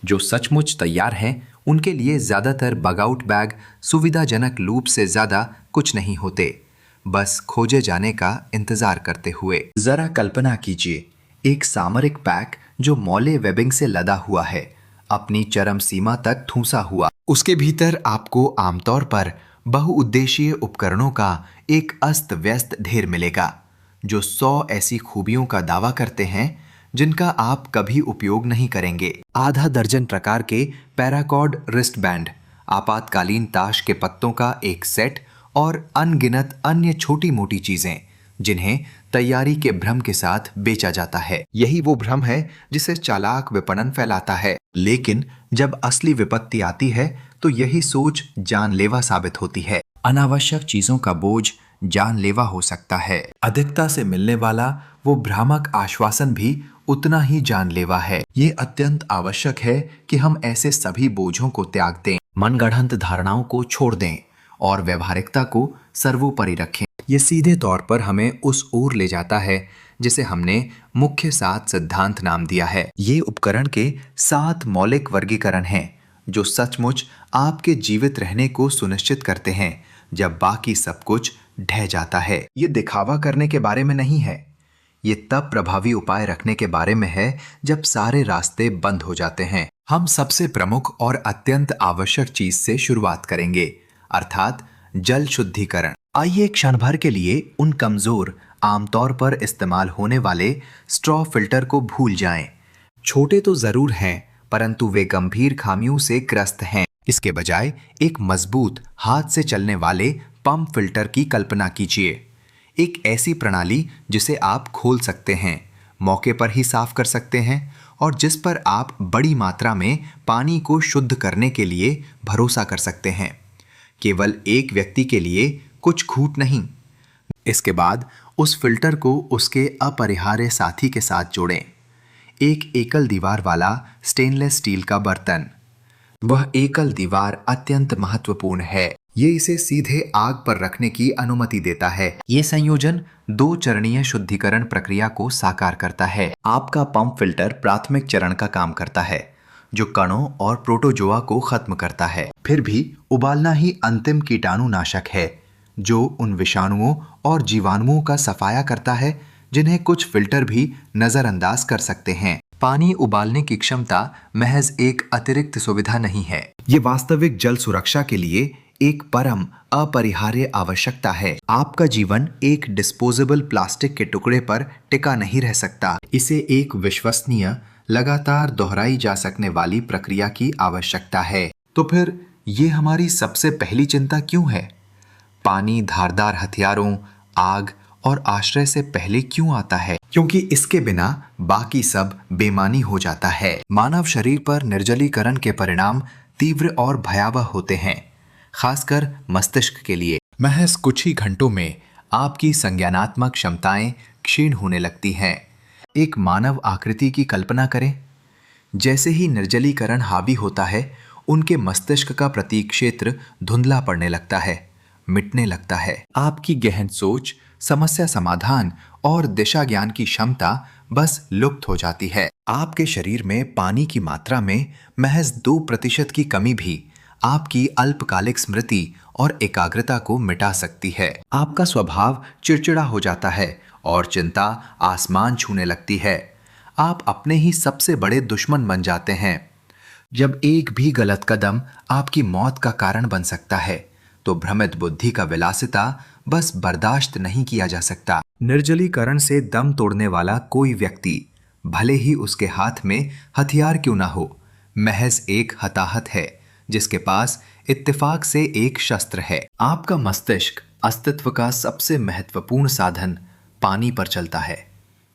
जो सचमुच तैयार हैं उनके लिए ज्यादातर बग आउट बैग सुविधाजनक लूप से ज्यादा कुछ नहीं होते, बस खोजे जाने का इंतजार करते हुए। जरा कल्पना कीजिए, एक सामरिक पैक जो मौले वेबिंग से लदा हुआ है, अपनी चरम सीमा तक ठूंसा हुआ। उसके भीतर आपको आमतौर पर बहुउद्देशीय उपकरणों का एक अस्त व्यस्त ढेर मिलेगा, जो 100 ऐसी खूबियों का दावा करते हैं जिनका आप कभी उपयोग नहीं करेंगे। आधा दर्जन प्रकार के पैराकॉर्ड रिस्ट बैंड, आपातकालीन ताश के पत्तों का एक सेट और अनगिनत अन्य छोटी मोटी चीजें जिन्हें तैयारी के भ्रम के साथ बेचा जाता है। यही वो भ्रम है जिसे चालाक विपणन फैलाता है। लेकिन जब असली विपत्ति आती है तो यही सोच जानलेवा साबित होती है। अनावश्यक चीजों का बोझ जानलेवा हो सकता है। अधिकता से मिलने वाला वो भ्रामक आश्वासन भी उतना ही जानलेवा है। ये अत्यंत आवश्यक है कि हम ऐसे सभी बोझों को त्याग दें, मनगढ़ंत धारणाओं को छोड़ दें और व्यवहारिकता को सर्वोपरि रखें। ये सीधे तौर पर हमें उस ओर ले जाता है जिसे हमने मुख्य 7 सिद्धांत नाम दिया है। ये उपकरण के 7 मौलिक वर्गीकरण हैं जो सचमुच आपके जीवित रहने को सुनिश्चित करते हैं जब बाकी सब कुछ ढह जाता है। ये दिखावा करने के बारे में नहीं है, ये तब प्रभावी उपाय रखने के बारे में है जब सारे रास्ते बंद हो जाते हैं। हम सबसे प्रमुख और अत्यंत आवश्यक चीज से शुरुआत करेंगे, अर्थात जल शुद्धिकरण। आइए क्षण भर के लिए उन कमजोर, आमतौर पर इस्तेमाल होने वाले स्ट्रॉ फिल्टर को भूल जाएं। छोटे तो जरूर हैं, परंतु वे गंभीर खामियों से ग्रस्त हैं। इसके बजाय एक मजबूत, हाथ से चलने वाले पंप फिल्टर की कल्पना कीजिए। एक ऐसी प्रणाली जिसे आप खोल सकते हैं, मौके पर ही साफ कर सकते हैं और जिस पर आप बड़ी मात्रा में पानी को शुद्ध करने के लिए भरोसा कर सकते हैं, केवल एक व्यक्ति के लिए कुछ घूंट नहीं। इसके बाद उस फिल्टर को उसके अपरिहार्य साथी के साथ जोड़ें, एक एकल दीवार वाला स्टेनलेस स्टील का बर्तन। वह एकल दीवार अत्यंत महत्वपूर्ण है, ये इसे सीधे आग पर रखने की अनुमति देता है। ये संयोजन 2 चरणीय शुद्धिकरण प्रक्रिया को साकार करता है। आपका पंप फिल्टर प्राथमिक चरण का काम करता है, जो कणों और प्रोटोजोआ को खत्म करता है। फिर भी उबालना ही अंतिम कीटाणुनाशक है, जो उन विषाणुओं और जीवाणुओं का सफाया करता है जिन्हें कुछ फिल्टर भी नजरअंदाज कर सकते हैं। पानी उबालने की क्षमता महज एक अतिरिक्त सुविधा नहीं है, ये वास्तविक जल सुरक्षा के लिए एक परम अपरिहार्य आवश्यकता है। आपका जीवन एक डिस्पोजेबल प्लास्टिक के टुकड़े पर टिका नहीं रह सकता। इसे एक विश्वसनीय, लगातार दोहराई जा सकने वाली प्रक्रिया की आवश्यकता है। तो फिर ये हमारी सबसे पहली चिंता क्यों है? पानी धारदार हथियारों, आग और आश्रय से पहले क्यों आता है? क्योंकि इसके बिना बाकी सब बेमानी हो जाता है। मानव शरीर पर निर्जलीकरण के परिणाम तीव्र और भयावह होते हैं, खासकर मस्तिष्क के लिए। महज कुछ ही घंटों में आपकी संज्ञानात्मक क्षमताएं क्षीण होने लगती हैं। एक मानव आकृति की कल्पना करें। जैसे ही निर्जलीकरण हावी होता है, उनके मस्तिष्क का प्रतीक क्षेत्र धुंधला पड़ने लगता है, मिटने लगता है। आपकी गहन सोच, समस्या समाधान और दिशा ज्ञान की क्षमता बस लुप्त हो जाती है। आपके शरीर में पानी की मात्रा में महज 2% की कमी भी आपकी अल्पकालिक स्मृति और एकाग्रता को मिटा सकती है। आपका स्वभाव चिड़चिड़ा हो जाता है और चिंता आसमान छूने लगती है। आप अपने ही सबसे बड़े दुश्मन बन जाते हैं। जब एक भी गलत कदम आपकी मौत का कारण बन सकता है, तो भ्रमित बुद्धि का विलासिता बस बर्दाश्त नहीं किया जा सकता। निर्जलीकरण से दम तोड़ने वाला कोई व्यक्ति, भले ही उसके हाथ में हथियार क्यों ना हो, महज एक हताहत है जिसके पास इत्तेफाक से एक शस्त्र है। आपका मस्तिष्क अस्तित्व का सबसे महत्वपूर्ण साधन पानी पर चलता है।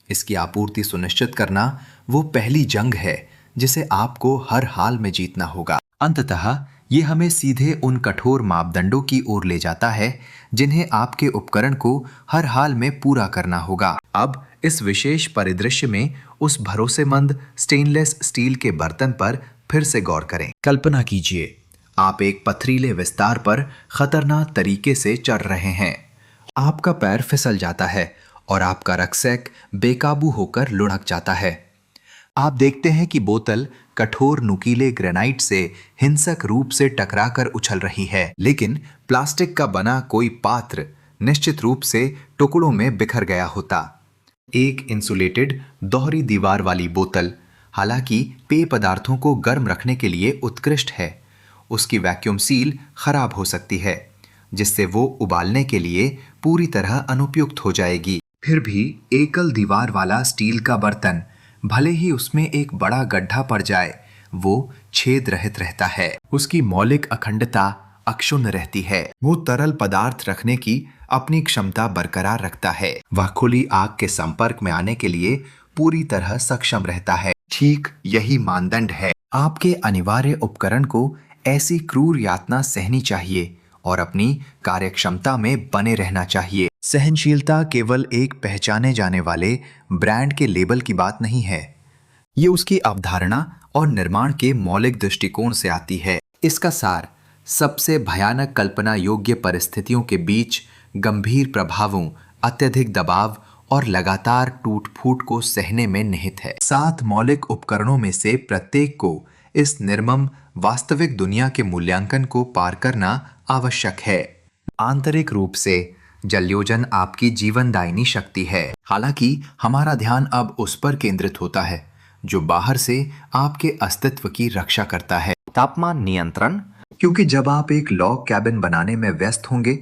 इसकी आपूर्ति सुनिश्चित करना वो पहली जंग है जिसे आपको हर हाल में जीतना होगा। अंततः ये हमें सीधे उन कठोर मापदंडों की ओर ले जाता है जिन्हें आपके उपकरण को हर हाल में पूरा करना होगा। अब इस विशेष परिदृश्य में उस भरोसेमंद स्टेनलेस स्टील के बर्तन पर फिर से गौर करें। कल्पना कीजिए, आप एक पथरीले विस्तार पर खतरनाक तरीके से चढ़ रहे हैं। आपका पैर फिसल जाता है और आपका रक्सैक बेकाबू होकर लुढ़क जाता है। आप देखते हैं कि बोतल कठोर नुकीले ग्रेनाइट से हिंसक रूप से टकराकर उछल रही है, लेकिन प्लास्टिक का बना कोई पात्र निश्चित रूप से टुकड़ों में बिखर गया होता। एक इंसुलेटेड दोहरी दीवार वाली बोतल हालांकि पेय पदार्थों को गर्म रखने के लिए उत्कृष्ट है, उसकी वैक्यूम सील खराब हो सकती है, जिससे वो उबालने के लिए पूरी तरह अनुपयुक्त हो जाएगी। फिर भी एकल दीवार वाला स्टील का बर्तन भले ही उसमें एक बड़ा गड्ढा पड़ जाए, वो छेद रहित रहता है। उसकी मौलिक अखंडता अक्षुण्ण रहती है। वो तरल पदार्थ रखने की अपनी क्षमता बरकरार रखता है। वह खुली आग के संपर्क में आने के लिए पूरी तरह सक्षम रहता है। ठीक यही मानदंड है। आपके अनिवार्य उपकरण को ऐसी क्रूर यातना सहनी चाहिए और अपनी कार्यक्षमता में बने रहना चाहिए। सहनशीलता केवल एक पहचाने जाने वाले ब्रांड के लेबल की बात नहीं है, ये उसकी अवधारणा और निर्माण के मौलिक दृष्टिकोण से आती है। इसका सार सबसे भयानक कल्पना योग्य परिस्थितियों के बीच गंभीर प्रभावों, अत्यधिक दबाव और लगातार टूट फूट को सहने में निहित है। 7 मौलिक उपकरणों में से प्रत्येक को इस निर्मम वास्तविक दुनिया के मूल्यांकन को पार करना आवश्यक है। आंतरिक रूप से जलयोजन आपकी जीवनदायिनी शक्ति है। हालांकि हमारा ध्यान अब उस पर केंद्रित होता है जो बाहर से आपके अस्तित्व की रक्षा करता है। तापमान नियंत्रण, क्योंकि जब आप एक लॉग कैबिन बनाने में व्यस्त होंगे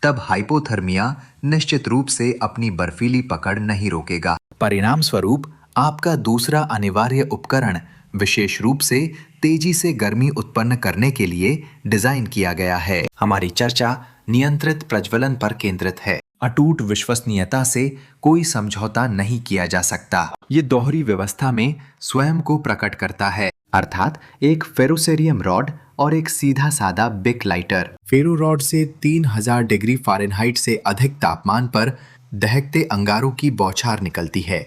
तब हाइपोथर्मिया निश्चित रूप से अपनी बर्फीली पकड़ नहीं रोकेगा। परिणाम स्वरूप आपका दूसरा अनिवार्य उपकरण विशेष रूप से तेजी से गर्मी उत्पन्न करने के लिए डिजाइन किया गया है। हमारी चर्चा नियंत्रित प्रज्वलन पर केंद्रित है। अटूट विश्वसनीयता से कोई समझौता नहीं किया जा सकता। ये दोहरी व्यवस्था में स्वयं को प्रकट करता है, अर्थात एक फेरोसेरियम रॉड और एक सीधा सादा बिक लाइटर। फेरो रॉड से 3000 डिग्री फ़ारेनहाइट से अधिक तापमान पर दहकते अंगारों की बौछार निकलती है,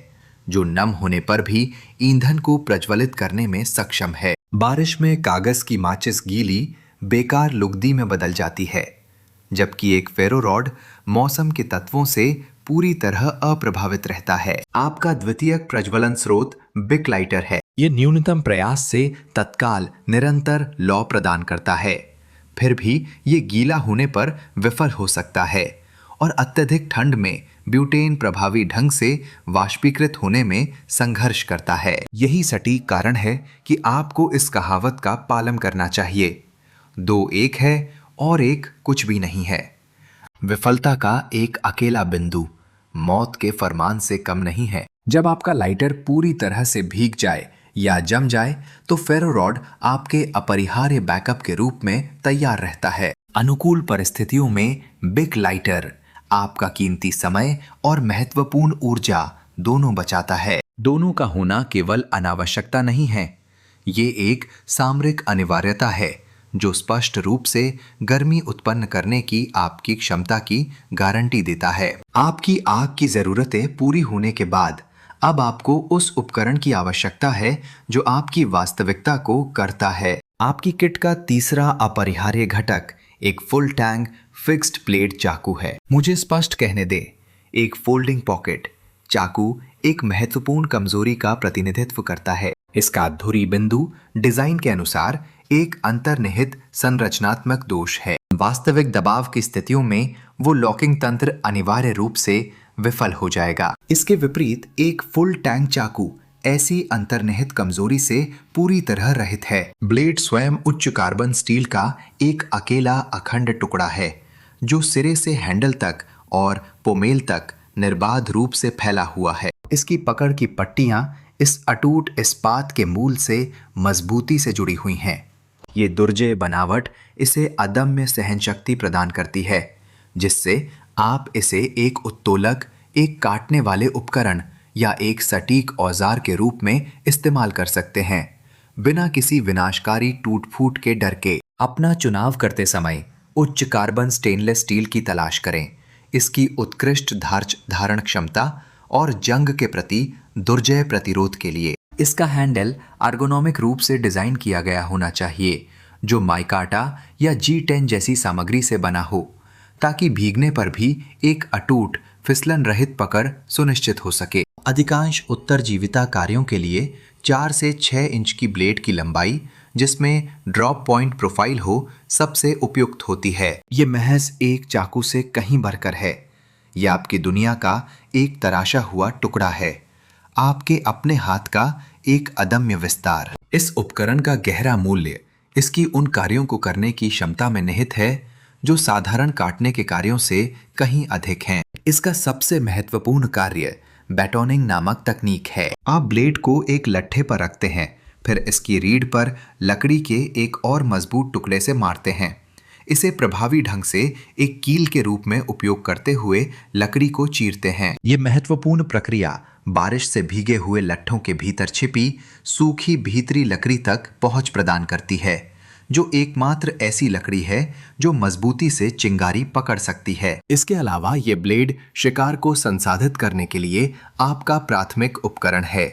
जो नम होने पर भी ईंधन को प्रज्वलित करने में सक्षम है। बारिश में कागज की माचिस गीली बेकार लुगदी में बदल जाती है, जबकि एक फेरो रॉड मौसम के तत्वों से पूरी तरह अप्रभावित रहता है। आपका द्वितीयक प्रज्वलन स्रोत बिक लाइटर है। ये न्यूनतम प्रयास से तत्काल निरंतर लौ प्रदान करता है, फिर भी ये गीला होने पर विफल हो सकता है और अत्यधिक ठंड में ब्यूटेन प्रभावी ढंग से वाष्पीकृत होने में संघर्ष करता है। यही सटीक कारण है कि आपको इस कहावत का पालन करना चाहिए, 2 एक है और 1 कुछ भी नहीं है। विफलता का एक अकेला बिंदु मौत के फरमान से कम नहीं है। जब आपका लाइटर पूरी तरह से भीग जाए या जम जाए तो फेरो रॉड आपके अपरिहार्य बैकअप के रूप में तैयार रहता है। अनुकूल परिस्थितियों में बिक लाइटर आपका कीमती समय और महत्वपूर्ण ऊर्जा दोनों बचाता है। दोनों का होना केवल अनावश्यकता नहीं है, ये एक सामरिक अनिवार्यता है जो स्पष्ट रूप से गर्मी उत्पन्न करने की आपकी क्षमता की गारंटी देता है। आपकी आग की जरूरतें पूरी होने के बाद अब आपको उस उपकरण की आवश्यकता है जो आपकी वास्तविकता को करता है। आपकी किट का तीसरा अपरिहार्य घटक एक फुल टैंक फिक्स्ड ब्लेड चाकू है। मुझे स्पष्ट कहने दे, एक फोल्डिंग पॉकेट चाकू एक महत्वपूर्ण कमजोरी का प्रतिनिधित्व करता है। इसका धुरी बिंदु डिजाइन के अनुसार एक अंतर्निहित संरचनात्मक दोष है। वास्तविक दबाव की स्थितियों में वो लॉकिंग तंत्र अनिवार्य रूप से विफल हो जाएगा। इसके विपरीत एक फुल टैंक चाकू ऐसी अंतर्निहित कमजोरी से पूरी तरह रहित है। ब्लेड स्वयं उच्च कार्बन स्टील का एक अकेला अखंड टुकड़ा है जो सिरे से हैंडल तक और पोमेल तक निर्बाध रूप से फैला हुआ है। इसकी पकड़ की पट्टियां इस अटूट इस्पात के मूल से मजबूती से जुड़ी हुई हैं। ये दुर्जय बनावट इसे अदम्य सहनशक्ति प्रदान करती है, जिससे आप इसे एक उत्तोलक, एक काटने वाले उपकरण या एक सटीक औजार के रूप में इस्तेमाल कर सकते हैं, बिना किसी विनाशकारी टूट फूट के डर के। अपना चुनाव करते समय उच्च कार्बन स्टेनलेस स्टील की तलाश करें। इसकी उत्कृष्ट धारण क्षमता और जंग के प्रति दुर्जय प्रतिरोध के लिए इसका हैंडल एर्गोनॉमिक रूप से डिजाइन किया गया होना चाहिए, जो माइकाटा या G10 जैसी सामग्री से बना हो, ताकि भीगने पर भी एक अटूट फिसलन रहित पकड़ सुनिश्चित हो सके। अधिकांश उत्तरजीविता कार्यों के लिए 4 से 6 इंच की ब्लेड की लंबाई जिसमें ड्रॉप पॉइंट प्रोफाइल हो सबसे उपयुक्त होती है। ये महज एक चाकू से कहीं बढ़कर है। यह आपकी दुनिया का एक तराशा हुआ टुकड़ा है, आपके अपने हाथ का एक अदम्य विस्तार। इस उपकरण का गहरा मूल्य इसकी उन कार्यों को करने की क्षमता में निहित है जो साधारण काटने के कार्यों से कहीं अधिक हैं। इसका सबसे महत्वपूर्ण कार्य बैटोनिंग नामक तकनीक है। आप ब्लेड को एक लट्ठे पर रखते हैं, फिर इसकी रीढ़ पर लकड़ी के एक और मजबूत टुकड़े से मारते हैं। इसे प्रभावी ढंग से एक कील के रूप में उपयोग करते हुए लकड़ी को चीरते हैं। ये महत्वपूर्ण प्रक्रिया बारिश से भीगे हुए लट्ठों के भीतर छिपी सूखी भीतरी लकड़ी तक पहुंच प्रदान करती है, जो एकमात्र ऐसी लकड़ी है जो मजबूती से चिंगारी पकड़ सकती है। इसके अलावा ये ब्लेड शिकार को संसाधित करने के लिए आपका प्राथमिक उपकरण है,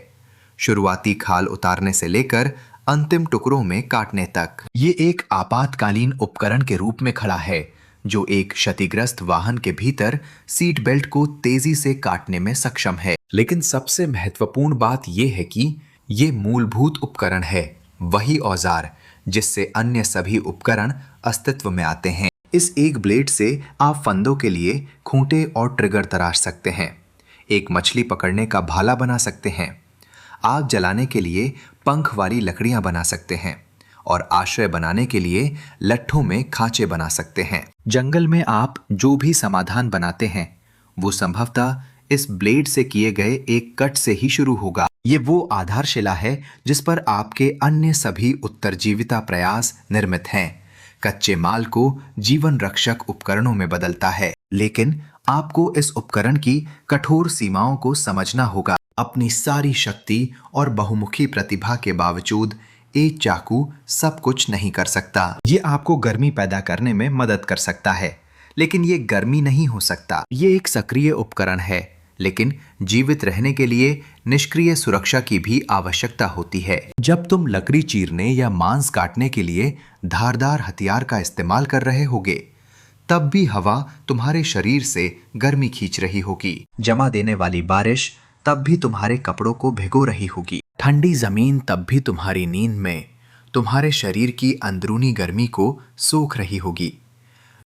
शुरुआती खाल उतारने से लेकर अंतिम टुकड़ों में काटने तक। ये एक आपातकालीन उपकरण के रूप में खड़ा है जो एक क्षतिग्रस्त वाहन के भीतर सीट बेल्ट को तेजी से काटने में सक्षम है। लेकिन सबसे महत्वपूर्ण बात यह है कि ये मूलभूत उपकरण है, वही औजार जिससे अन्य सभी उपकरण अस्तित्व में आते हैं। इस एक ब्लेड से आप फंदों के लिए खूंटे और ट्रिगर तराश सकते हैं, एक मछली पकड़ने का भाला बना सकते हैं, आग जलाने के लिए पंख वाली लकड़ियां बना सकते हैं और आश्रय बनाने के लिए लट्ठों में खांचे बना सकते हैं। जंगल में आप जो भी समाधान बनाते हैं वो संभवतः इस ब्लेड से किए गए एक कट से ही शुरू होगा। ये वो आधारशिला है जिस पर आपके अन्य सभी उत्तरजीविता प्रयास निर्मित हैं। कच्चे माल को जीवन रक्षक उपकरणों में बदलता है, लेकिन आपको इस उपकरण की कठोर सीमाओं को समझना होगा। अपनी सारी शक्ति और बहुमुखी प्रतिभा के बावजूद एक चाकू सब कुछ नहीं कर सकता। ये आपको गर्मी पैदा करने में मदद कर सकता है, लेकिन ये गर्मी नहीं हो सकता। ये एक सक्रिय उपकरण है, लेकिन जीवित रहने के लिए निष्क्रिय सुरक्षा की भी आवश्यकता होती है। जब तुम लकड़ी चीरने या मांस काटने के लिए धारदार हथियार का इस्तेमाल कर रहे होगे, तब भी हवा तुम्हारे शरीर से गर्मी खींच रही होगी। जमा देने वाली बारिश तब भी तुम्हारे कपड़ों को भिगो रही होगी। ठंडी जमीन तब भी तुम्हारी नींद में तुम्हारे शरीर की अंदरूनी गर्मी को सोख रही होगी।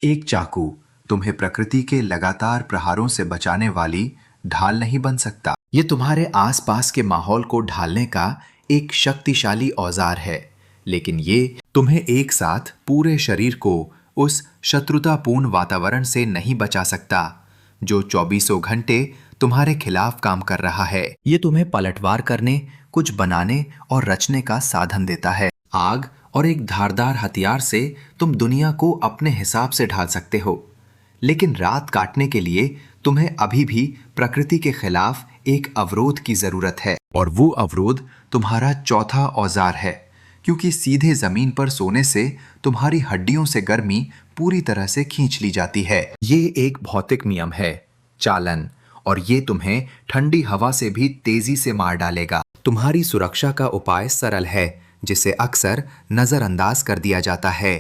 एक चाकू तुम्हें प्रकृति के लगातार प्रहारों से बचाने वाली ढाल नहीं बन सकता। ये तुम्हारे आसपास के माहौल को ढालने का एक शक्तिशाली औजार है, लेकिन ये तुम्हें एक साथ पूरे शरीर को उस शत्रुतापूर्ण वातावरण से नहीं बचा सकता जो 24 घंटे तुम्हारे खिलाफ काम कर रहा है। ये तुम्हें पलटवार करने, कुछ बनाने और रचने का साधन देता है। आग और एक धारदार हथियार से तुम दुनिया को अपने हिसाब से ढाल सकते हो, लेकिन रात काटने के लिए तुम्हें अभी भी प्रकृति के खिलाफ एक अवरोध की जरूरत है, और वो अवरोध तुम्हारा चौथा औजार है, क्योंकि सीधे जमीन पर सोने से तुम्हारी हड्डियों से गर्मी पूरी तरह से खींच ली जाती है। ये एक भौतिक नियम है, चालन, और ये तुम्हें ठंडी हवा से भी तेजी से मार डालेगा। तुम्हारी सुरक्षा का उपाय सरल है, जिसे अक्सर नजरअंदाज कर दिया जाता है।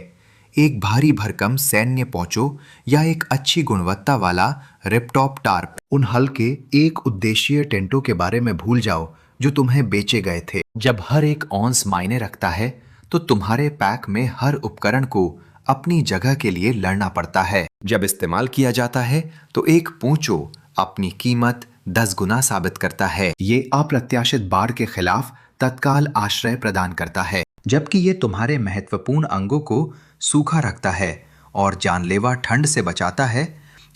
एक भारी भरकम सैन्य पोंचो या एक अच्छी गुणवत्ता वाला रिपटॉप टार्प। उन हल्के एक उद्देशीय टेंटों के बारे में भूल जाओ जो तुम्हें बेचे गए थे। जब हर एक औंस मायने रखता है तो तुम्हारे पैक में हर उपकरण को अपनी जगह के लिए लड़ना पड़ता है। जब इस्तेमाल किया जाता है तो एक पोंचो अपनी कीमत 10 गुना साबित करता है। ये अप्रत्याशित बाढ़ के खिलाफ तत्काल आश्रय प्रदान करता है, जबकि ये तुम्हारे महत्वपूर्ण अंगों को सूखा रखता है और जानलेवा ठंड से बचाता है।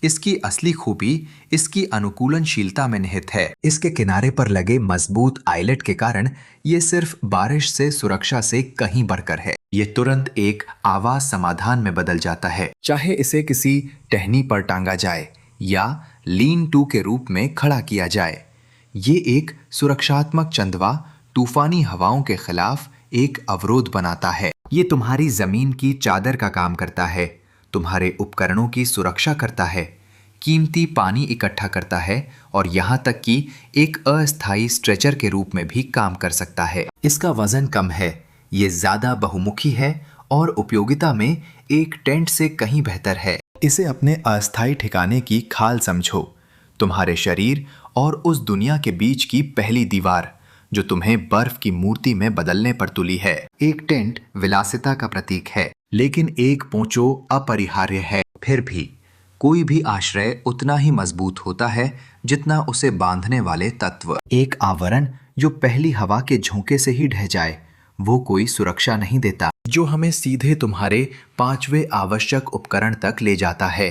इसकी असली खूबी इसकी अनुकूलनशीलता में निहित है। इसके किनारे पर लगे मजबूत आइलेट के कारण ये सिर्फ बारिश से सुरक्षा से कहीं बढ़कर है। ये तुरंत एक आवाज समाधान में बदल जाता है, चाहे इसे किसी टहनी पर टांगा जाए या लीन टू के रूप में खड़ा किया जाए। ये एक सुरक्षात्मक चंदवा तूफानी हवाओं के खिलाफ एक अवरोध बनाता है। ये तुम्हारी जमीन की चादर का काम करता है, तुम्हारे उपकरणों की सुरक्षा करता है, कीमती पानी इकट्ठा करता है और यहाँ तक कि एक अस्थायी स्ट्रेचर के रूप में भी काम कर सकता है। इसका वजन कम है, ये ज्यादा बहुमुखी है और उपयोगिता में एक टेंट से कहीं बेहतर है। इसे अपने अस्थायी ठिकाने की खाल समझो, तुम्हारे शरीर और उस दुनिया के बीच की पहली दीवार जो तुम्हें बर्फ की मूर्ति में बदलने पर तुली है। एक टेंट विलासिता का प्रतीक है, लेकिन एक पोंचो अपरिहार्य है। फिर भी कोई भी आश्रय उतना ही मजबूत होता है जितना उसे बांधने वाले तत्व। एक आवरण जो पहली हवा के झोंके से ही ढह जाए, वो कोई सुरक्षा नहीं देता। जो हमें सीधे तुम्हारे पांचवें आवश्यक उपकरण तक ले जाता है,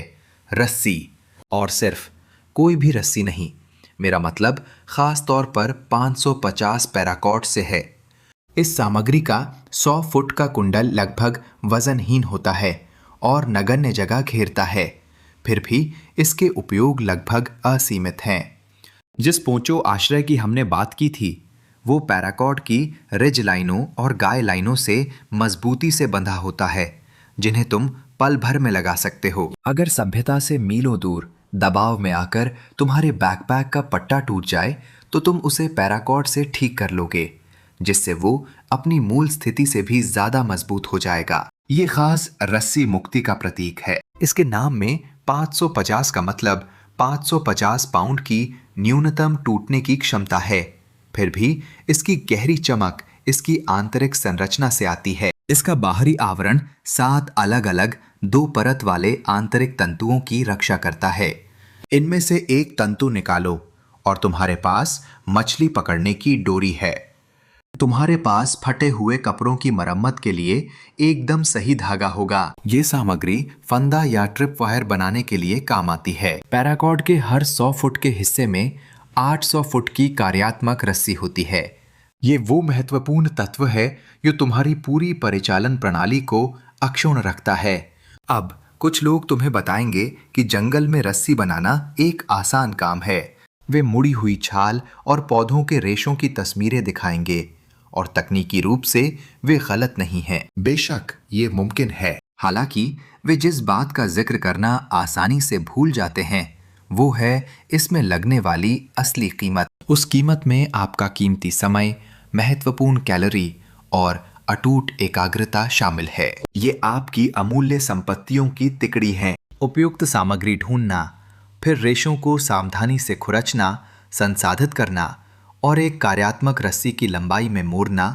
रस्सी। और सिर्फ कोई भी रस्सी नहीं, मेरा मतलब खास तौर पर 550 पैराकॉर्ड से है। इस सामग्री का 100 फुट का कुंडल लगभग वजनहीन होता है और नगण्य जगह घेरता है, फिर भी इसके उपयोग लगभग असीमित हैं। जिस पोंचो आश्रय की हमने बात की थी, वो पैराकॉर्ड की रिज लाइनों और गाय लाइनों से मजबूती से बंधा होता है, जिन्हें तुम पल भर में लगा सकते हो। अगर सभ्यता से मीलों दूर दबाव में आकर तुम्हारे बैकपैक का पट्टा टूट जाए, तो तुम उसे पैराकॉर्ड से ठीक कर लोगे, जिससे वो अपनी मूल स्थिति से भी ज्यादा मजबूत हो जाएगा। ये खास रस्सी मुक्ति का प्रतीक है। इसके नाम में 550 का मतलब 550 पाउंड की न्यूनतम टूटने की क्षमता है। फिर भी इसकी गहरी चमक इसकी आंतरिक संरचना से आती है। इसका बाहरी आवरण 7 अलग अलग 2 परत वाले आंतरिक तंतुओं की रक्षा करता है। इनमें से एक तंतु निकालो और तुम्हारे पास मछली पकड़ने की डोरी है। तुम्हारे पास फटे हुए कपड़ों की मरम्मत के लिए एकदम सही धागा होगा। ये सामग्री फंदा या ट्रिप वायर बनाने के लिए काम आती है। पैराकॉर्ड के हर 100 फुट के हिस्से में 800 फुट की कार्यात्मक रस्सी होती है। ये वो महत्वपूर्ण तत्व है जो तुम्हारी पूरी परिचालन प्रणाली को अक्षुण्ण रखता है। अब कुछ लोग तुम्हें बताएंगे कि जंगल में रस्सी बनाना एक आसान काम है। वे मुड़ी हुई छाल और पौधों के रेशों की तस्वीरें दिखाएंगे, और तकनीकी रूप से वे गलत नहीं हैं। बेशक ये मुमकिन है। हालांकि वे जिस बात का जिक्र करना आसानी से भूल जाते हैं, वो है इसमें लगने वाली असली कीमत। उस कीमत में आपका कीमती समय, महत्वपूर्ण कैलोरी और अटूट एकाग्रता शामिल है। ये आपकी अमूल्य संपत्तियों की तिकड़ी है। उपयुक्त सामग्री ढूंढना, फिर रेशों को सावधानी से खुरचना, संसाधित करना और एक कार्यात्मक रस्सी की लंबाई में मोड़ना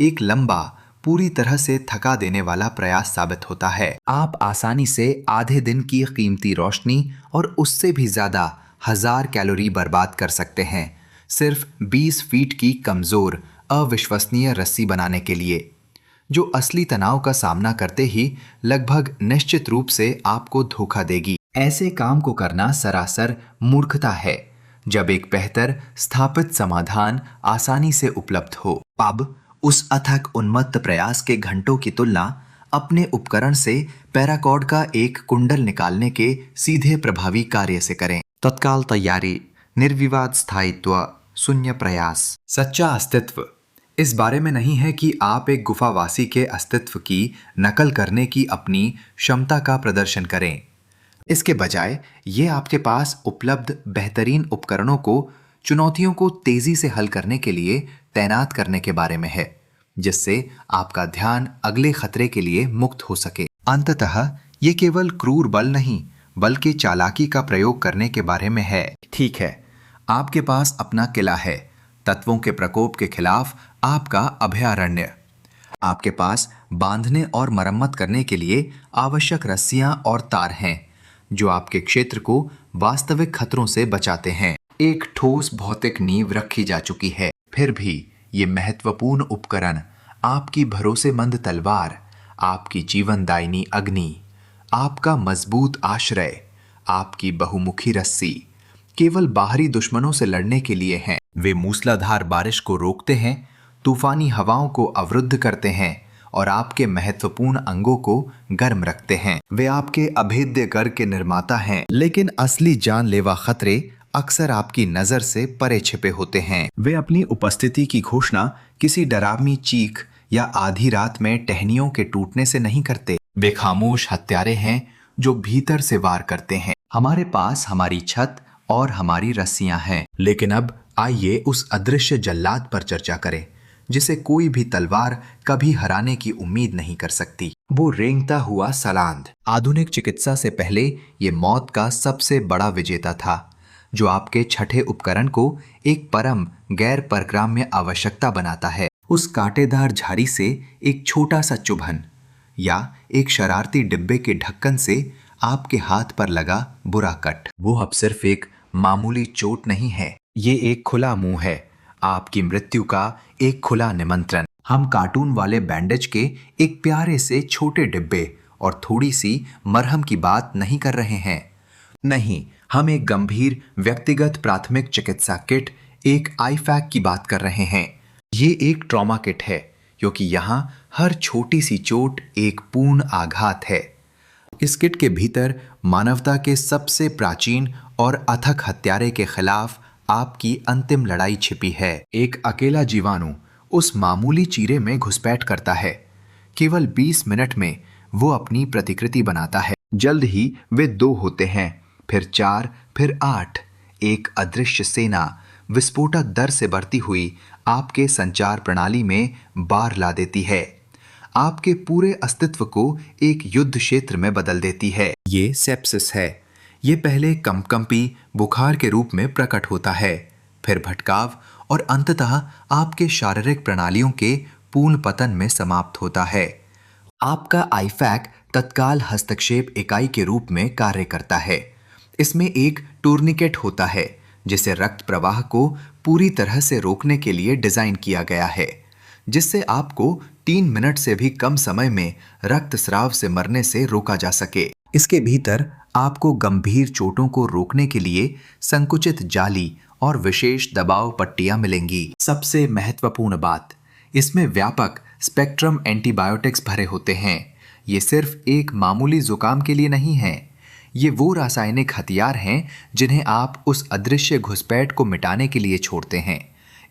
एक लंबा, पूरी तरह से थका देने वाला प्रयास साबित होता है। आप आसानी से आधे दिन की कीमती रोशनी और उससे भी ज्यादा 1000 कैलोरी बर्बाद कर सकते हैं, सिर्फ 20 फीट की कमजोर, अविश्वसनीय रस्सी बनाने के लिए, जो असली तनाव का सामना करते ही लगभग निश्चित रूप से आपको धोखा देगी। ऐसे काम को करना सरासर मूर्खता है जब एक बेहतर स्थापित समाधान आसानी से उपलब्ध हो। अब उस अथक उन्मत्त प्रयास के घंटों की तुलना अपने उपकरण से पैराकॉर्ड का एक कुंडल निकालने के सीधे प्रभावी कार्य से करें। तत्काल तैयारी, निर्विवाद स्थायित्व, शून्य प्रयास। सच्चा अस्तित्व इस बारे में नहीं है कि आप एक गुफावासी के अस्तित्व की नकल करने की अपनी क्षमता का प्रदर्शन करें। इसके बजाय ये आपके पास उपलब्ध बेहतरीन उपकरणों को चुनौतियों को तेजी से हल करने के लिए तैनात करने के बारे में है, जिससे आपका ध्यान अगले खतरे के लिए मुक्त हो सके। अंततः ये केवल क्रूर बल नहीं, बल्कि चालाकी का प्रयोग करने के बारे में है। ठीक है, आपके पास अपना किला है, तत्वों के प्रकोप के खिलाफ आपका अभयारण्य। आपके पास बांधने और मरम्मत करने के लिए आवश्यक रस्सियां और तार हैं, जो आपके क्षेत्र को वास्तविक खतरों से बचाते हैं। एक ठोस भौतिक नींव रखी जा चुकी है। फिर भी ये महत्वपूर्ण उपकरण, आपकी भरोसेमंद तलवार, आपकी जीवनदायिनी अग्नि, आपका मजबूत आश्रय, आपकी बहुमुखी रस्सी, केवल बाहरी दुश्मनों से लड़ने के लिए हैं। वे मूसलाधार बारिश को रोकते हैं, तूफानी हवाओं को अवरुद्ध करते हैं और आपके महत्वपूर्ण अंगों को गर्म रखते हैं। वे आपके अभेद्य घर के निर्माता हैं, लेकिन असली जानलेवा खतरे अक्सर आपकी नजर से परे छिपे होते हैं। वे अपनी उपस्थिति की घोषणा किसी डरावनी चीख या आधी रात में टहनियों के टूटने से नहीं करते। वे खामोश हत्यारे हैं जो भीतर से वार करते हैं। हमारे पास हमारी छत और हमारी रस्सियां हैं, लेकिन अब आइए उस अदृश्य जल्लाद पर चर्चा करें जिसे कोई भी तलवार कभी हराने की उम्मीद नहीं कर सकती। वो रेंगता हुआ सलांद। आधुनिक चिकित्सा से पहले ये मौत का सबसे बड़ा विजेता था। जो आपके छठे उपकरण को एक परम गैर परग्राम्य आवश्यकता बनाता है। उस कांटेदार झाड़ी से एक छोटा सा चुभन या एक शरारती डिब्बे के ढक्कन से आपके हाथ पर लगा बुरा कट, वो अब सिर्फ एक मामूली चोट नहीं है, ये एक खुला मुंह है, आपकी मृत्यु का एक खुला निमंत्रण। हम कार्टून वाले बैंडेज के एक प्यारे से छोटे डिब्बे और थोड़ी सी मरहम की बात नहीं कर रहे हैं। नहीं, हम एक गंभीर व्यक्तिगत प्राथमिक चिकित्सा किट, एक आईफैक की बात कर रहे हैं। ये एक ट्रॉमा किट है, क्योंकि यहाँ हर छोटी सी चोट एक पूर्ण आघात है। इस किट के भीतर मानवता के सबसे प्राचीन और अथक हत्यारे के खिलाफ आपकी अंतिम लड़ाई छिपी है। एक अकेला जीवाणु उस मामूली चीरे में घुसपैठ करता है। केवल 20 मिनट में वो अपनी प्रतिकृति बनाता है। जल्द ही वे 2 होते हैं, फिर 4, फिर 8। एक अदृश्य सेना विस्फोटक दर से बढ़ती हुई आपके संचार प्रणाली में बार ला देती है, आपके पूरे अस्तित्व को एक युद्ध क्षेत्र में बदल देती है। ये सेप्सिस है। ये पहले कंपकंपी बुखार के रूप में प्रकट होता है, फिर भटकाव और अंततः आपके शारीरिक प्रणालियों के पूर्ण पतन में समाप्त होता है। आपका आईफैक तत्काल हस्तक्षेप इकाई के रूप में कार्य करता है। इसमें एक टूर्निकेट होता है जिसे रक्त प्रवाह को पूरी तरह से रोकने के लिए डिजाइन किया गया है, जिससे आपको 3 मिनट से भी कम समय में रक्तस्राव से मरने से रोका जा सके। इसके भीतर आपको गंभीर चोटों को रोकने के लिए संकुचित जाली और विशेष दबाव पट्टियां मिलेंगी। सबसे महत्वपूर्ण बात, इसमें व्यापक स्पेक्ट्रम एंटीबायोटिक्स भरे होते हैं। ये सिर्फ एक मामूली जुकाम के लिए नहीं है, ये वो रासायनिक हथियार हैं जिन्हें आप उस अदृश्य घुसपैठ को मिटाने के लिए छोड़ते हैं,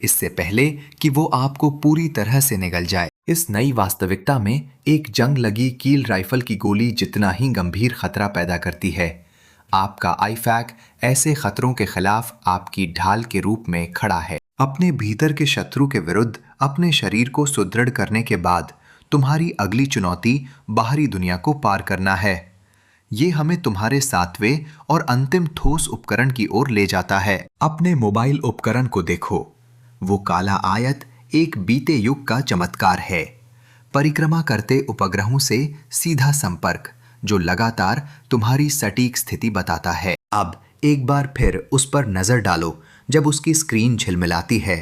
इससे पहले कि वो आपको पूरी तरह से निगल जाए। इस नई वास्तविकता में एक जंग लगी कील राइफल की गोली जितना ही गंभीर खतरा पैदा करती है। आपका आईफैक ऐसे खतरों के खिलाफ आपकी ढाल के रूप में खड़ा है। अपने भीतर के शत्रु के विरुद्ध अपने शरीर को सुदृढ़ करने के बाद तुम्हारी अगली चुनौती बाहरी दुनिया को पार करना है। ये हमें तुम्हारे 7वें और अंतिम ठोस उपकरण की ओर ले जाता है। अपने मोबाइल उपकरण को देखो। वो काला आयत एक बीते युग का चमत्कार है। परिक्रमा करते उपग्रहों से सीधा संपर्क जो लगातार तुम्हारी सटीक स्थिति बताता है। अब एक बार फिर उस पर नजर डालो जब उसकी स्क्रीन झिलमिलाती है।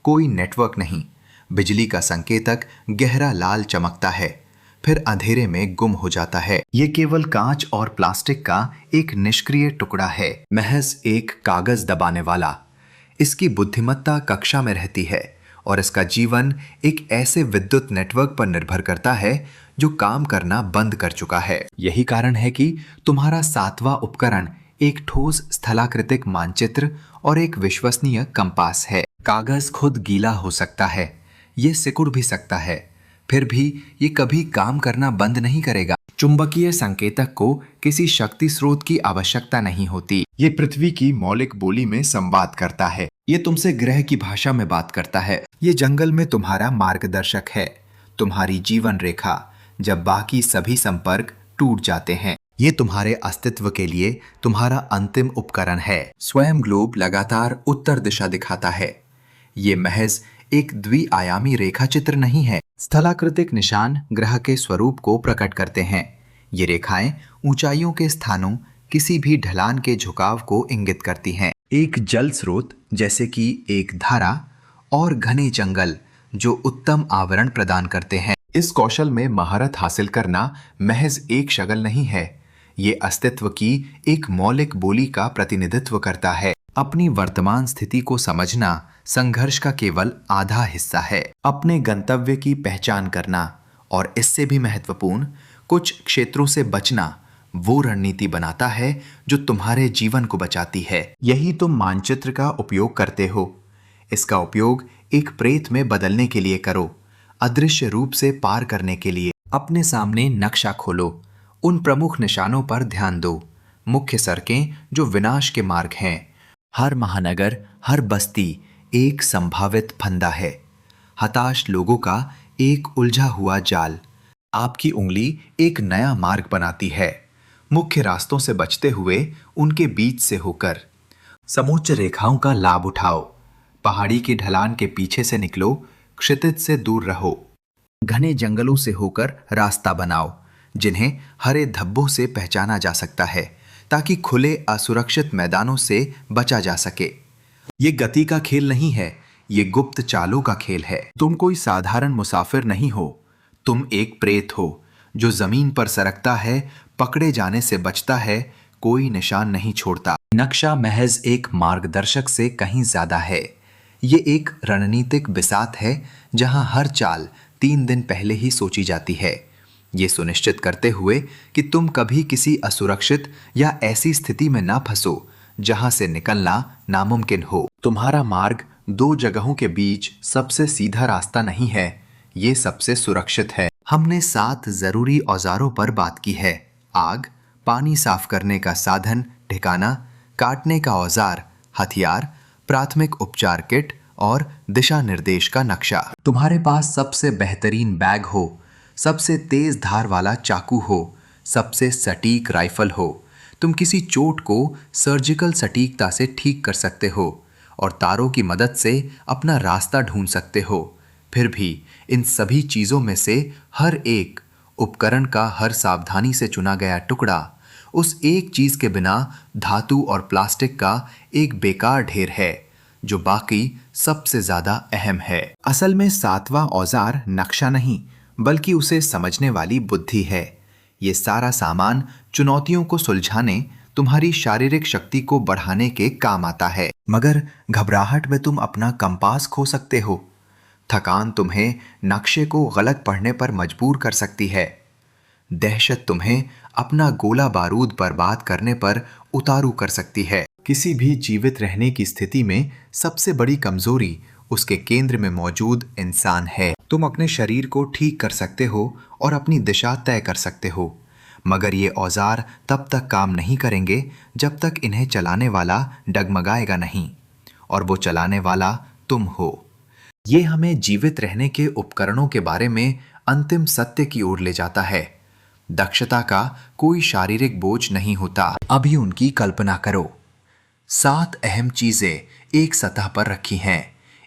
कोई नेटवर्क नहीं, बिजली का संकेतक गहरा लाल चमकता है, फिर अंधेरे में गुम हो जाता है। ये केवल कांच और प्लास्टिक का एक निष्क्रिय टुकड़ा है, महज एक कागज दबाने वाला। इसकी बुद्धिमत्ता कक्षा में रहती है और इसका जीवन एक ऐसे विद्युत नेटवर्क पर निर्भर करता है जो काम करना बंद कर चुका है। यही कारण है कि तुम्हारा 7वां उपकरण एक ठोस स्थलाकृतिक मानचित्र और एक विश्वसनीय कंपास है। कागज खुद गीला हो सकता है, ये सिकुड़ भी सकता है, फिर भी ये कभी काम करना बंद नहीं करेगा। चुंबकीय संकेतक को किसी शक्ति स्रोत की आवश्यकता नहीं होती। ये पृथ्वी की मौलिक बोली में संवाद करता है। ये तुमसे ग्रह की भाषा में बात करता है। ये जंगल में तुम्हारा मार्गदर्शक है, तुम्हारी जीवन रेखा जब बाकी सभी संपर्क टूट जाते हैं। ये तुम्हारे अस्तित्व के लिए तुम्हारा अंतिम उपकरण है। स्वयं ग्लोब लगातार उत्तर दिशा दिखाता है। ये महज एक द्विआयामी रेखा चित्र नहीं है। स्थलाकृतिक निशान ग्रह के स्वरूप को प्रकट करते हैं। ये रेखाएं ऊंचाइयों के स्थानों, किसी भी ढलान के झुकाव को इंगित करती हैं। एक जल स्रोत जैसे कि एक धारा और घने जंगल जो उत्तम आवरण प्रदान करते हैं। इस कौशल में महारत हासिल करना महज एक शगल नहीं है, ये अस्तित्व की एक मौलिक बोली का प्रतिनिधित्व करता है। अपनी वर्तमान स्थिति को समझना संघर्ष का केवल आधा हिस्सा है। अपने गंतव्य की पहचान करना और इससे भी महत्वपूर्ण कुछ क्षेत्रों से बचना वो रणनीति बनाता है जो तुम्हारे जीवन को बचाती है। यही तुम मानचित्र का उपयोग करते हो। इसका उपयोग एक प्रेत में बदलने के लिए करो, अदृश्य रूप से पार करने के लिए। अपने सामने नक्शा खोलो, उन प्रमुख निशानों पर ध्यान दो, मुख्य सड़कें जो विनाश के मार्ग हैं। हर महानगर, हर बस्ती एक संभावित फंदा है, हताश लोगों का एक उलझा हुआ जाल। आपकी उंगली एक नया मार्ग बनाती है, मुख्य रास्तों से बचते हुए उनके बीच से होकर। समोच्च रेखाओं का लाभ उठाओ। पहाड़ी की ढलान के पीछे से निकलो, क्षितिज से दूर रहो। घने जंगलों से होकर रास्ता बनाओ, जिन्हें हरे धब्बों से पहचाना जा सकता है, ताकि खुले असुरक्षित मैदानों से बचा जा सके। ये गति का खेल नहीं है, ये गुप्त चालों का खेल है। तुम कोई साधारण मुसाफिर नहीं हो, तुम एक प्रेत हो जो जमीन पर सरकता है, पकड़े जाने से बचता है, कोई निशान नहीं छोड़ता। नक्शा महज एक मार्गदर्शक से कहीं ज्यादा है। ये एक रणनीतिक बिसात है, जहां हर चाल 3 दिन पहले ही सोची जाती है, ये सुनिश्चित करते हुए कि तुम कभी किसी असुरक्षित या ऐसी स्थिति में ना फंसो जहां से निकलना नामुमकिन हो। तुम्हारा मार्ग 2 जगहों के बीच सबसे सीधा रास्ता नहीं है, ये सबसे सुरक्षित है। हमने 7 जरूरी औजारों पर बात की है: आग, पानी साफ करने का साधन ठिकाना, काटने का औजार, हथियार, प्राथमिक उपचार किट और दिशा निर्देश का नक्शा। तुम्हारे पास सबसे बेहतरीन बैग हो, सबसे तेज धार वाला चाकू हो, सबसे सटीक राइफल हो। तुम किसी चोट को सर्जिकल सटीकता से ठीक कर सकते हो और तारों की मदद से अपना रास्ता ढूंढ सकते हो। फिर भी इन सभी चीजों में से हर एक उपकरण का हर सावधानी से चुना गया टुकड़ा उस एक चीज के बिना धातु और प्लास्टिक का एक बेकार ढेर है, जो बाकी सबसे ज्यादा अहम है। असल में 7वां औजार नक्शा नहीं, बल्कि उसे समझने वाली बुद्धि है। ये सारा सामान चुनौतियों को सुलझाने, तुम्हारी शारीरिक शक्ति को बढ़ाने के काम आता है। मगर घबराहट में तुम अपना कंपास खो सकते हो। थकान तुम्हें नक्शे को गलत पढ़ने पर मजबूर कर सकती है। दहशत तुम्हें अपना गोला बारूद बर्बाद करने पर उतारू कर सकती है। किसी भी जीवित रहने की स्थिति में सबसे बड़ी कमजोरी उसके केंद्र में मौजूद इंसान है। तुम अपने शरीर को ठीक कर सकते हो और अपनी दिशा तय कर सकते हो, मगर ये औजार तब तक काम नहीं करेंगे जब तक इन्हें चलाने वाला डगमगाएगा नहीं, और वो चलाने वाला तुम हो। ये हमें जीवित रहने के उपकरणों के बारे में अंतिम सत्य की ओर ले जाता है। दक्षता का कोई शारीरिक बोझ नहीं होता। अभी उनकी कल्पना करो। 7 अहम चीजें एक सतह पर रखी हैं: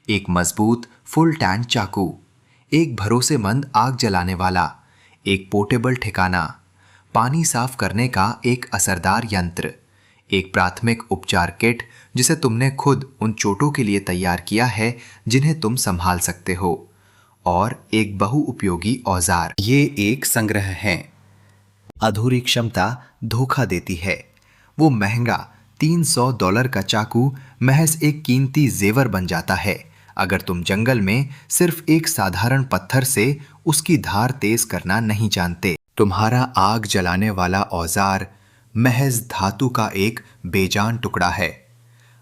एक मजबूत फुल टैंक चाकू, एक भरोसेमंद आग जलाने वाला, एक पोर्टेबल ठिकाना, पानी साफ करने का एक असरदार यंत्र, एक प्राथमिक उपचार किट जिसे तुमने खुद उन चोटों के लिए तैयार किया है जिन्हें तुम संभाल सकते हो, और एक बहुउपयोगी औजार। ये एक संग्रह है। अधूरी क्षमता धोखा देती है। वो महंगा $300 का चाकू महज एक कीमती जेवर बन जाता है अगर तुम जंगल में सिर्फ एक साधारण पत्थर से उसकी धार तेज करना नहीं जानते। तुम्हारा आग जलाने वाला औजार महज धातु का एक बेजान टुकड़ा है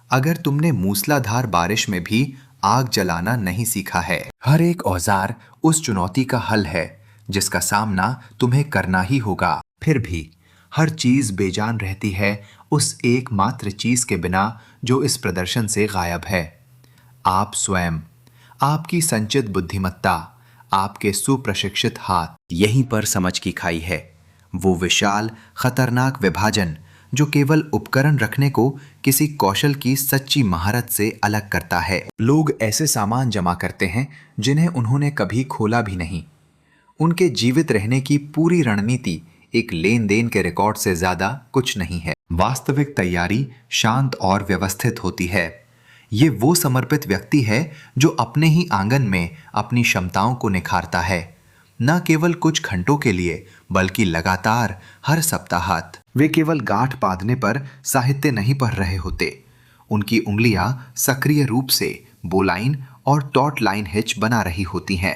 अगर तुमने मूसलाधार बारिश में भी आग जलाना नहीं सीखा है। हर एक औजार उस चुनौती का हल है जिसका सामना तुम्हें करना ही होगा। फिर भी हर चीज बेजान रहती है उस एकमात्र चीज के बिना जो इस प्रदर्शन से गायब है: आप स्वयं। आपकी संचित बुद्धिमत्ता, आपके सुप्रशिक्षित हाथ। यहीं पर समझ की खाई है, वो विशाल खतरनाक विभाजन जो केवल उपकरण रखने को किसी कौशल की सच्ची महारत से अलग करता है। लोग ऐसे सामान जमा करते हैं जिन्हें उन्होंने कभी खोला भी नहीं। उनके जीवित रहने की पूरी रणनीति एक लेन देन के रिकॉर्ड से ज्यादा कुछ नहीं है। वास्तविक तैयारी शांत और व्यवस्थित होती है। ये वो समर्पित व्यक्ति है जो अपने ही आंगन में अपनी क्षमताओं को निखारता है, न केवल कुछ घंटों के लिए बल्कि लगातार हर सप्ताहांत। वे केवल गांठ बांधने पर साहित्य नहीं पढ़ रहे होते। उनकी उंगलियां सक्रिय रूप से बोलाइन और टॉट लाइन हिच बना रही होती हैं,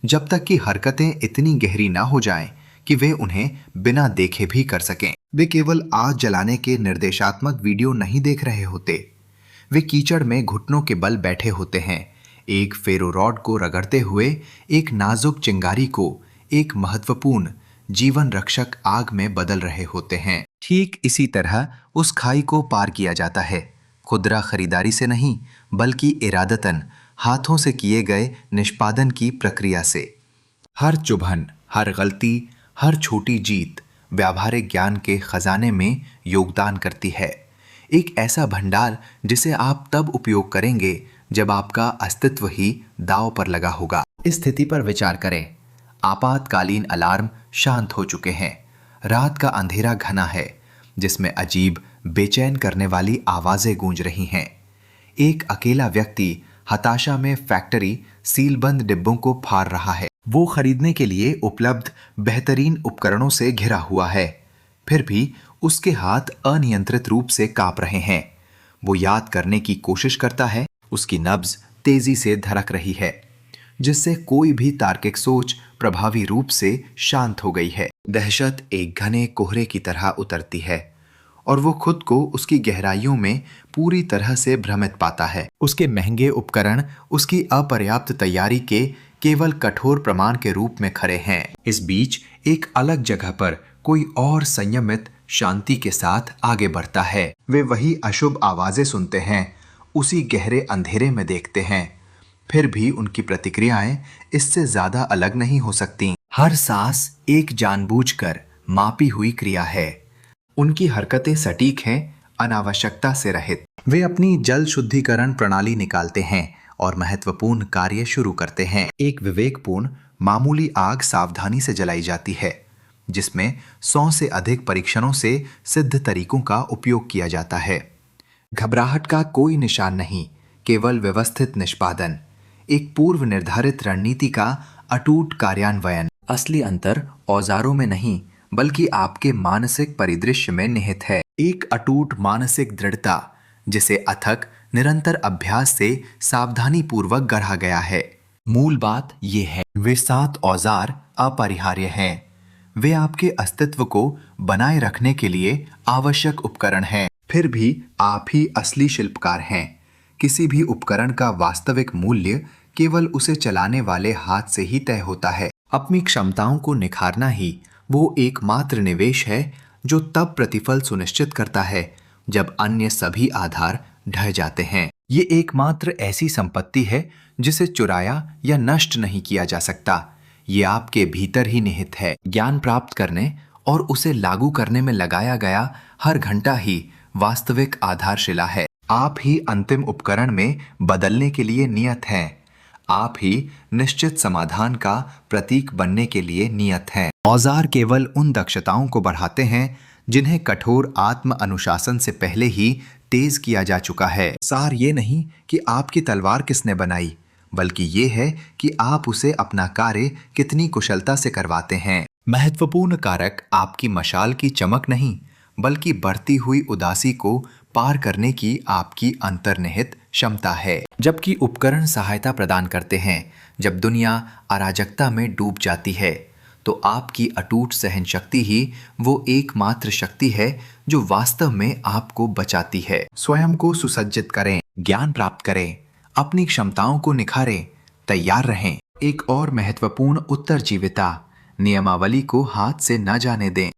जब तक कि हरकतें इतनी गहरी ना हो जाएं कि वे उन्हें बिना देखे भी कर सकें। वे केवल आग जलाने के निर्देशात्मक वीडियो नहीं देख रहे होते। वे कीचड़ में घुटनों के बल बैठे होते हैं, एक फेरो रॉड को रगड़ते हुए, एक नाजुक चिंगारी को एक महत्वपूर्ण जीवन रक्षक आग में बदल रहे होते हैं। ठीक इसी तरह उस खाई को पार किया जाता है, खुदरा खरीदारी से नहीं बल्कि इरादतन हाथों से किए गए निष्पादन की प्रक्रिया से। हर चुभन, हर गलती, हर छोटी जीत व्यावहारिक ज्ञान के खजाने में योगदान करती है। एक ऐसा भंडार जिसे आप तब उपयोग करेंगे जब आपका अस्तित्व ही दांव पर लगा होगा। इस स्थिति पर विचार करें। आपातकालीन अलार्म शांत हो चुके हैं। रात का अंधेरा घना है जिसमें अजीब बेचैन करने वाली आवाजें गूंज रही हैं। एक अकेला व्यक्ति हताशा में फैक्ट्री सीलबंद डिब्बों को फाड़ रहा है। वो खरीदने के लिए उपलब्ध बेहतरीन उपकरणों से घिरा हुआ है, फिर भी उसके हाथ अनियंत्रित रूप से कांप रहे हैं। वो याद करने की कोशिश करता है, उसकी नब्ज तेजी से धड़क रही है, जिससे कोई भी तार्किक सोच प्रभावी रूप से शांत हो गई है। दहशत एक घने कोहरे की तरह उतरती है और वो खुद को उसकी गहराइयों में पूरी तरह से भ्रमित पाता है। उसके महंगे उपकरण उसकी अपर्याप्त तैयारी के केवल कठोर प्रमाण के रूप में खड़े हैं। इस बीच एक अलग जगह पर कोई और संयमित शांति के साथ आगे बढ़ता है। वे वही अशुभ आवाजें सुनते हैं, उसी गहरे अंधेरे में देखते हैं, फिर भी उनकी प्रतिक्रियाएं इससे ज्यादा अलग नहीं हो सकती। हर सांस एक जानबूझकर मापी हुई क्रिया है। उनकी हरकतें सटीक हैं, अनावश्यकता से रहित। वे अपनी जल शुद्धिकरण प्रणाली निकालते हैं और महत्वपूर्ण कार्य शुरू करते हैं। एक विवेकपूर्ण मामूली आग सावधानी से जलाई जाती है, जिसमें 100 से अधिक परीक्षणों से सिद्ध तरीकों का उपयोग किया जाता है। घबराहट का कोई निशान नहीं, केवल व्यवस्थित निष्पादन, एक पूर्व निर्धारित रणनीति का अटूट कार्यान्वयन। असली अंतर औजारों में नहीं बल्कि आपके मानसिक परिदृश्य में निहित है। एक अटूट मानसिक दृढ़ता जिसे अथक निरंतर अभ्यास से सावधानी पूर्वक गढ़ा गया है। मूल बात यह है, वे 7 औजार अपरिहार्य हैं। वे आपके अस्तित्व को बनाए रखने के लिए आवश्यक उपकरण हैं। फिर भी आप ही असली शिल्पकार हैं। किसी भी उपकरण का वास्तविक मूल्य केवल उसे चलाने वाले हाथ से ही तय होता है। अपनी क्षमताओं को निखारना ही वो एकमात्र निवेश है जो तब प्रतिफल सुनिश्चित करता है जब अन्य सभी आधार ढह जाते हैं। ये एकमात्र ऐसी संपत्ति है जिसे चुराया या नष्ट नहीं किया जा सकता। ये आपके भीतर ही निहित है। ज्ञान प्राप्त करने और उसे लागू करने में लगाया गया हर घंटा ही वास्तविक आधारशिला है। आप ही अंतिम उपकरण में बदलने के लिए नियत हैं। आप ही निश्चित समाधान का प्रतीक बनने के लिए नियत हैं। औजार केवल उन दक्षताओं को बढ़ाते हैं जिन्हें कठोर आत्म अनुशासन से पहले ही तेज किया जा चुका है। सार ये नहीं कि आपकी तलवार किसने बनाई, बल्कि ये है कि आप उसे अपना कार्य कितनी कुशलता से करवाते हैं। महत्वपूर्ण कारक आपकी मशाल की चमक नहीं, बल्कि बढ़ती हुई उदासी को पार करने की आपकी अंतर्निहित क्षमता है। जबकि उपकरण सहायता प्रदान करते हैं जब दुनिया अराजकता में डूब जाती है, तो आपकी अटूट सहन शक्ति ही वो एकमात्र शक्ति है जो वास्तव में आपको बचाती है। स्वयं को सुसज्जित करें, ज्ञान प्राप्त करें, अपनी क्षमताओं को निखारें, तैयार रहें। एक और महत्वपूर्ण उत्तरजीविता, नियमावली को हाथ से न जाने दें।